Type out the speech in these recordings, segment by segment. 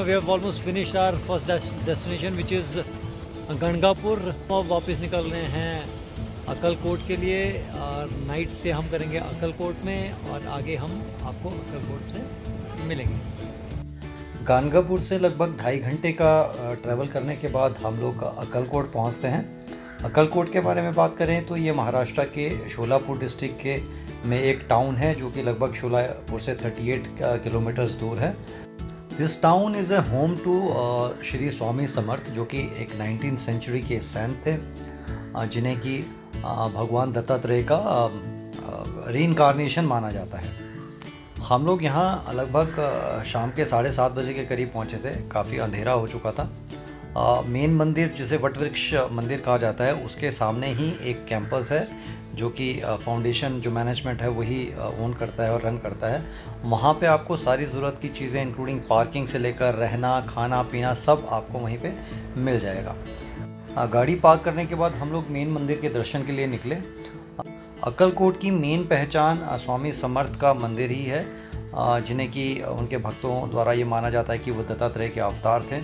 we have almost finished our first destination which is गणगापुर। अब वापस निकल रहे हैं अक्कलकोट के लिए और नाइट स्टे हम करेंगे अक्कलकोट में और आगे हम आपको अक्कलकोट से मिलेंगे। गणगापुर से लगभग 2.5 घंटे का ट्रैवल करने के बाद हम लोग अक्कलकोट पहुंचते हैं। अक्कलकोट के बारे में बात करें तो ये महाराष्ट्र के शोलापुर डिस्ट्रिक्ट के में एक टाउन है जो कि लगभग शोलापुर से 38 किलोमीटर्स दूर है। This town is a home to Shri Swami Samarth, जो कि एक 19th सेंचुरी के सेंट थे, जिन्हें कि भगवान दत्तात्रेय का रीइंकार्नेशन माना जाता है। हम लोग यहाँ लगभग शाम के 7:30 बजे के करीब पहुँचे थे। काफ़ी अंधेरा हो चुका था। मेन मंदिर जिसे वटवृक्ष मंदिर कहा जाता है उसके सामने ही एक कैंपस है जो कि फाउंडेशन जो मैनेजमेंट है वही ओन करता है और रन करता है। वहाँ पे आपको सारी ज़रूरत की चीज़ें इंक्लूडिंग पार्किंग से लेकर रहना खाना पीना सब आपको वहीं पे मिल जाएगा। गाड़ी पार्क करने के बाद हम लोग मेन मंदिर के दर्शन के लिए निकले। अक्कलकोट की मेन पहचान स्वामी समर्थ का मंदिर ही है, जिन्हें कि उनके भक्तों द्वारा ये माना जाता है कि वो दत्तात्रेय के अवतार थे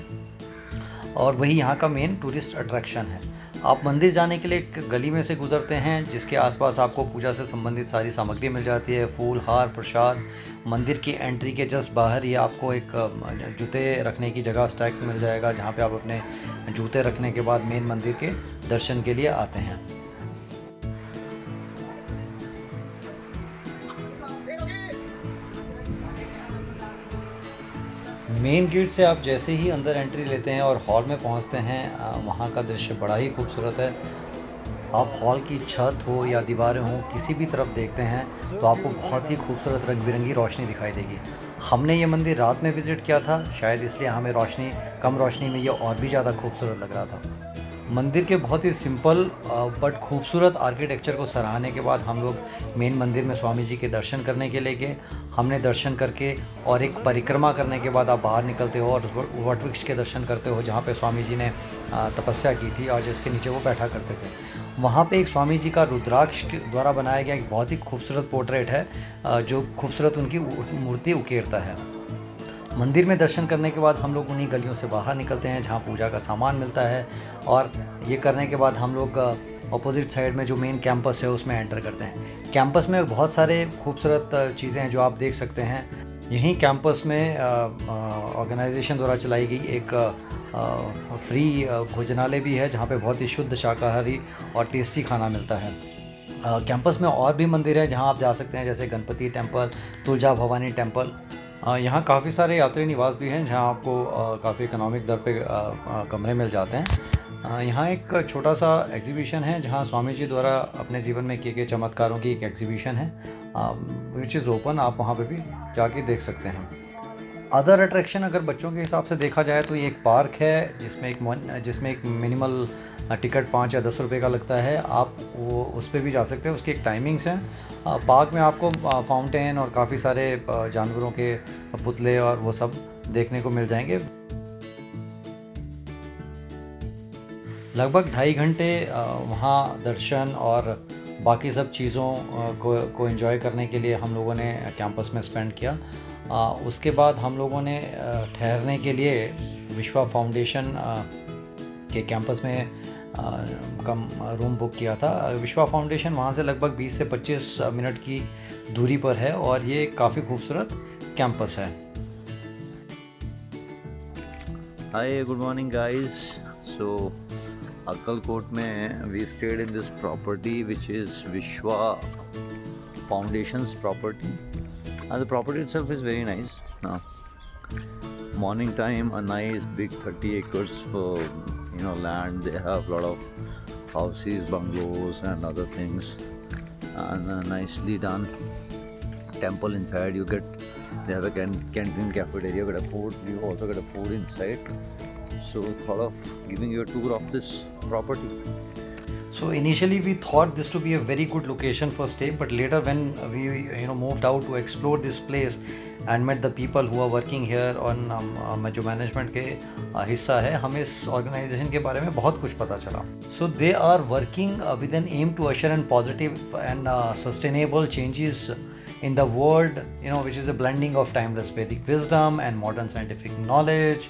और वही यहाँ का मेन टूरिस्ट अट्रैक्शन है। आप मंदिर जाने के लिए एक गली में से गुजरते हैं जिसके आसपास आपको पूजा से संबंधित सारी सामग्री मिल जाती है, फूल हार प्रसाद। मंदिर की एंट्री के जस्ट बाहर ही आपको एक जूते रखने की जगह स्टैक मिल जाएगा, जहाँ पे आप अपने जूते रखने के बाद मेन मंदिर के दर्शन के लिए आते हैं। मेन गेट से आप जैसे ही अंदर एंट्री लेते हैं और हॉल में पहुंचते हैं, वहाँ का दृश्य बड़ा ही खूबसूरत है। आप हॉल की छत हो या दीवारें हो किसी भी तरफ देखते हैं तो आपको बहुत ही खूबसूरत रंग बिरंगी रोशनी दिखाई देगी। हमने ये मंदिर रात में विज़िट किया था, शायद इसलिए हमें कम रोशनी में ये और भी ज़्यादा खूबसूरत लग रहा था। मंदिर के बहुत ही सिंपल बट खूबसूरत आर्किटेक्चर को सराहने के बाद हम लोग मेन मंदिर में स्वामी जी के दर्शन करने के लिए गए। हमने दर्शन करके और एक परिक्रमा करने के बाद आप बाहर निकलते हो और वटवृक्ष के दर्शन करते हो जहाँ पे स्वामी जी ने तपस्या की थी और जिसके नीचे वो बैठा करते थे। वहाँ पे एक स्वामी जी का रुद्राक्ष द्वारा बनाया गया एक बहुत ही खूबसूरत पोर्ट्रेट है, जो खूबसूरत उनकी मूर्ति उकेरता है। मंदिर में दर्शन करने के बाद हम लोग उन्हीं गलियों से बाहर निकलते हैं जहाँ पूजा का सामान मिलता है और ये करने के बाद हम लोग अपोजिट साइड में जो मेन कैंपस है उसमें एंटर करते हैं। कैंपस में बहुत सारे खूबसूरत चीज़ें हैं जो आप देख सकते हैं। यहीं कैंपस में ऑर्गेनाइजेशन द्वारा चलाई गई एक फ्री भोजनालय भी है जहाँ पे बहुत ही शुद्ध शाकाहारी और टेस्टी खाना मिलता है। कैंपस में और भी मंदिर हैं जहाँ आप जा सकते हैं, जैसे गणपति टेम्पल, तुलजा भवानी टेम्पल। यहाँ काफ़ी सारे यात्री निवास भी हैं जहाँ आपको काफ़ी इकोनॉमिक दर पे कमरे मिल जाते हैं। यहाँ एक छोटा सा एग्जीबिशन है जहाँ स्वामी जी द्वारा अपने जीवन में किए गए चमत्कारों की एक एग्जीबिशन है, विच इज़ ओपन। आप वहाँ पे भी जाके देख सकते हैं। अदर अट्रैक्शन अगर बच्चों के हिसाब से देखा जाए तो ये एक पार्क है जिसमें एक मिनिमल टिकट 5 या 10 रुपये का लगता है। आप वो उस पर भी जा सकते हैं, उसकी एक टाइमिंग्स हैं। पार्क में आपको फाउंटेन और काफ़ी सारे जानवरों के पुतले और वो सब देखने को मिल जाएंगे। लगभग 2.5 घंटे वहाँ दर्शन और बाकी सब चीज़ों को एंजॉय करने के लिए हम लोगों ने कैंपस में स्पेंड किया। उसके बाद हम लोगों ने ठहरने के लिए विश्वा फाउंडेशन के कैंपस में कम रूम बुक किया था। विश्वा फाउंडेशन वहाँ से लगभग 20 से 25 मिनट की दूरी पर है और ये काफ़ी खूबसूरत कैंपस है। Hi, good morning guys. So Akkalkot में we stayed in this property which is Vishwa foundations property and the property itself is very nice. Morning time, a nice big 30 acres land. They have a lot of houses, bungalows and other things, and a nicely done temple inside. They have a canteen, cafeteria, you get a food, you also get a food inside. So thought of giving you a tour of this property. So initially we thought this to be a very good location for stay, but later when we moved out to explore this place and met the people who are working here on जो management के हिस्सा है, हमें इस organisation के बारे में बहुत कुछ पता चला। So they are working with an aim to usher in positive and sustainable changes in the world, which is a blending of timeless Vedic wisdom and modern scientific knowledge.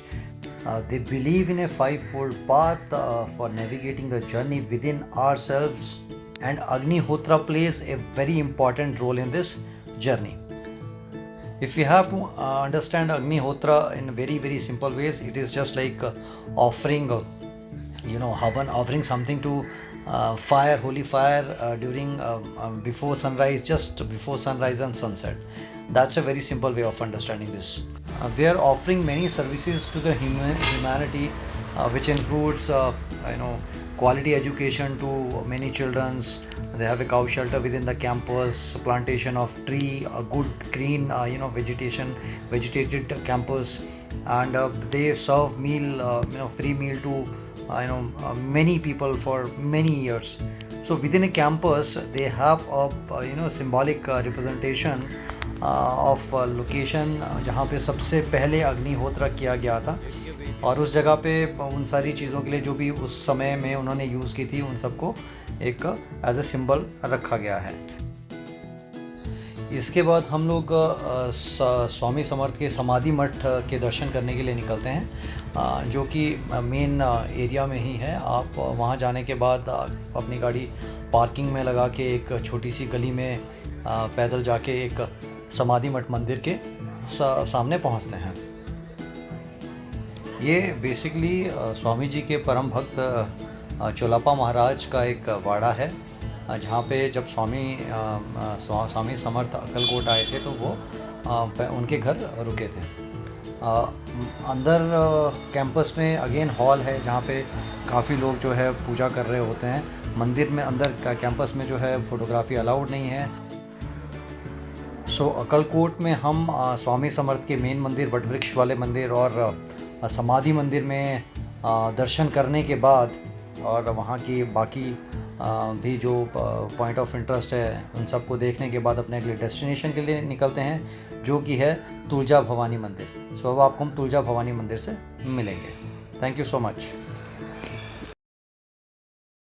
They believe in a five-fold path for navigating the journey within ourselves, and Agnihotra plays a very important role in this journey. If we have to understand Agnihotra in very, very simple ways, it is just like offering, Havan, offering something to fire, holy fire during before sunrise, just before sunrise and sunset. That's a very simple way of understanding this. They are offering many services to the humanity, which includes, quality education to many children. They have a cow shelter within the campus, plantation of tree, a good green, vegetated campus, and they serve meal, free meal to many people for many years. So within a campus, they have a symbolic representation of location जहाँ पे सबसे पहले अग्निहोत्र किया गया था, और उस जगह पे उन सारी चीज़ों के लिए जो भी उस समय में उन्होंने यूज़ की थी, उन सबको एक एज ए सिंबल रखा गया है। इसके बाद हम लोग स्वामी समर्थ के समाधि मठ के दर्शन करने के लिए निकलते हैं, जो कि मेन एरिया में ही है। आप वहाँ जाने के बाद अपनी गाड़ी पार्किंग में लगा के एक छोटी सी गली में पैदल जाके एक समाधि मठ मंदिर के सामने पहुँचते हैं। ये बेसिकली स्वामी जी के परम भक्त चोलापा महाराज का एक वाड़ा है, जहाँ पे जब स्वामी समर्थ अक्कलकोट आए थे तो वो उनके घर रुके थे। अंदर कैंपस में अगेन हॉल है, जहाँ पे काफ़ी लोग जो है पूजा कर रहे होते हैं। मंदिर में अंदर कैंपस में जो है फ़ोटोग्राफी अलाउड नहीं है। सो अक्कलकोट में हम स्वामी समर्थ के मेन मंदिर, वटवृक्ष वाले मंदिर और समाधि मंदिर में दर्शन करने के बाद, और वहाँ की बाकी भी जो पॉइंट ऑफ इंटरेस्ट है उन सबको देखने के बाद अपने अगले डेस्टिनेशन के लिए निकलते हैं, जो कि है तुलजा भवानी मंदिर। सो अब आपको हम तुलजा भवानी मंदिर से मिलेंगे। Thank you so much.